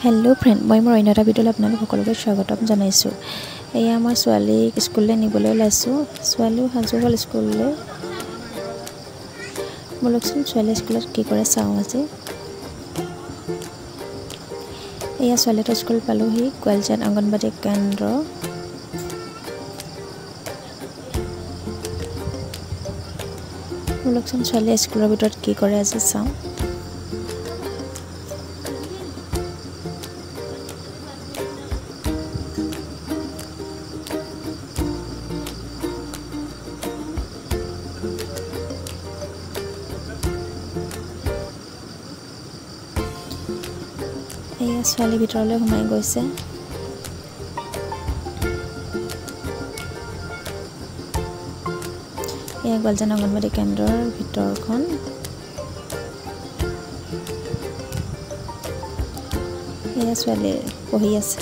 Hello friend मैं मोर अন্য এটা ভিডিঅ'লৈ আপোনালোক সকলোকে স্বাগতম জনাইছোঁ। এয়া মই ছোৱালীক স্কুললৈ নিবলৈ ওলাইছোঁ। ছোৱালীও সাজু হ'ল স্কুললৈ। বলকচোন ছোৱালী স্কুলত কি কৰে চাওঁ আজি। এয়া ছোৱালীটো স্কুল পালোহি, গোৱালজান অংগনবাড়ী কেন্দ্ৰ। বলকচোন ছোৱালীয়ে স্কুলৰ ভিতৰত কি কৰে আজি চাওঁ। এয়া ছোৱালী ভিতৰলৈ সোমাই গৈছে। এয়া গোৱালজান অংগনবাড়ী কেন্দ্ৰৰ ভিতৰখন। এয়া ছোৱালী পঢ়ি আছে।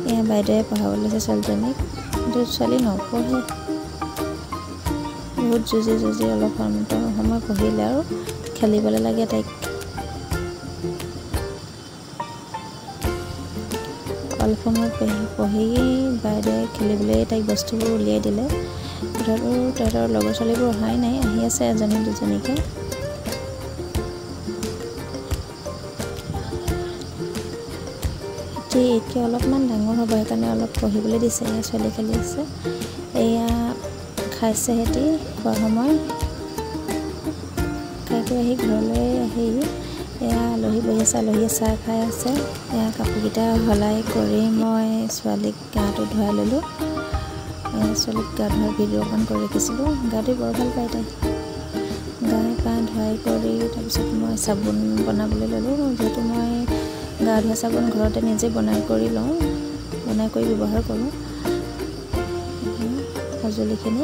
এয়া বাইদেৱে পঢ়াব লৈছে ছোৱালীজনীক, কিন্তু ছোৱালী নপঢ়ে। বহুত যুঁজি অলপ সময় পঢ়িলে আৰু খেলিবলৈ লাগে তাইক। অলপ সময় পঢ়ি বাইদেৱে খেলিবলৈ তাইক বস্তুবোৰ উলিয়াই দিলে। তথাপিও তাহাঁতৰ লগৰ ছোৱালীবোৰ অহাই নাই, আহি আছে এজনী দুজনীকৈ। এতিয়া অলপমান ডাঙৰ হ'ব, সেইকাৰণে অলপ পঢ়িবলৈ দিছে। এয়া ছোৱালী খেলি আছে। এয়া খাইছে সিহঁতি খোৱা সময়। খাই আহি ঘৰলৈ আহি এয়া আলহী বহি আছে, আলহীয়ে চাহ খাই আছে। এয়া কাপোৰকেইটা সলাই কৰি মই ছোৱালীক গাটো ধুৱাই ল'লোঁ। ছোৱালীক গা ধোৱাৰ ভিডিঅ' অকণ কৰি ৰাখিছিলোঁ। গা ধুই বৰ ভাল পায় তাই। গা পা ধুৱাই কৰি তাৰপিছত মই চাবোন বনাবলৈ ল'লোঁ। যিহেতু মই গা ধোৱা চাবোন ঘৰতে নিজে বনাই কৰি লওঁ, বনাই কৰি ব্যৱহাৰ কৰোঁ সঁজুলিখিনি।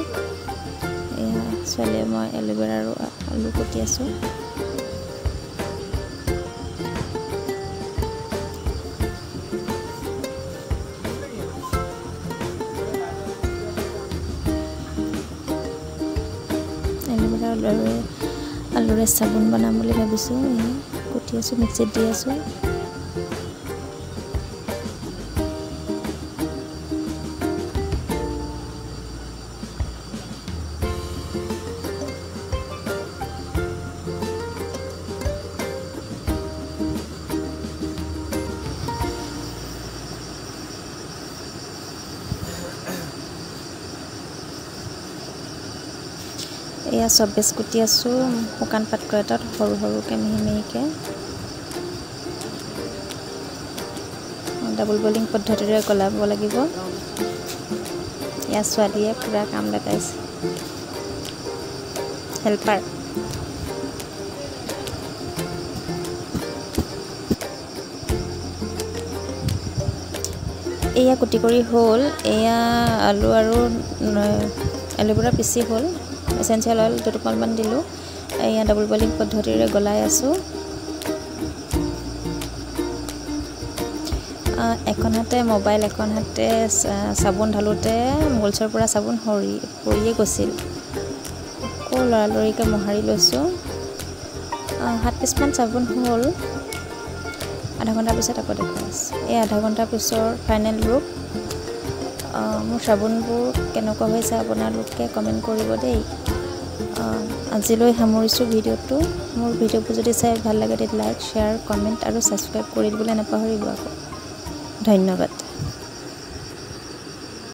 এয়া ছোৱালীয়ে মই এল'ভেৰা আৰু আলু কুটি আছোঁ। এল'ভেৰা আলুৰে চাবোন বনাম বুলি ভাবিছোঁ। কুটি আছোঁ, মিক্সিত দি আছোঁ। এয়া চব্বেজ কুটি আছোঁ শুকান পাত্ৰ এটাত, সৰু সৰুকৈ মিহি মিহিকৈ। ডাবল বইলিং পদ্ধতিৰে গলাব লাগিব। এয়া ছোৱালীয়ে পূৰা কাম লগাইছে, হেল্পাৰ। এয়া কুটি কৰি হ'ল। এয়া আলু আৰু এল'ভেৰা পিচি হ'ল। এচেঞ্চিয়েল অইল দুটোপালমান দিলোঁ। এয়া ডাবল বইলিং পদ্ধতিৰে গলাই আছোঁ। এখন হাতে মোবাইল, এখন হাতে চাবোন ঢালোঁতে মলচৰ পৰা চাবোন পৰিয়ে গৈছিল। আকৌ লৰালৰিকৈ মোহাৰি লৈছোঁ। 7 পিচমান চাবোন হ'ল। আধা ঘণ্টাৰ পিছত আকৌ দেখুৱাই আছোঁ। এই আধা ঘণ্টাৰ পিছৰ ফাইনেল লুক। মোৰ চাবোনবোৰ কেনেকুৱা হৈছে আপোনালোকে কমেণ্ট কৰিব দেই। আজিলৈ সামৰিছোঁ ভিডিঅ'টো। মোৰ ভিডিঅ'বোৰ যদি চাই ভাল লাগে তেতিয়া লাইক, শ্বেয়াৰ, কমেণ্ট আৰু ছাবস্ক্ৰাইব কৰি দিবলৈ নাপাহৰিব আকৌ। ধন্যবাদ।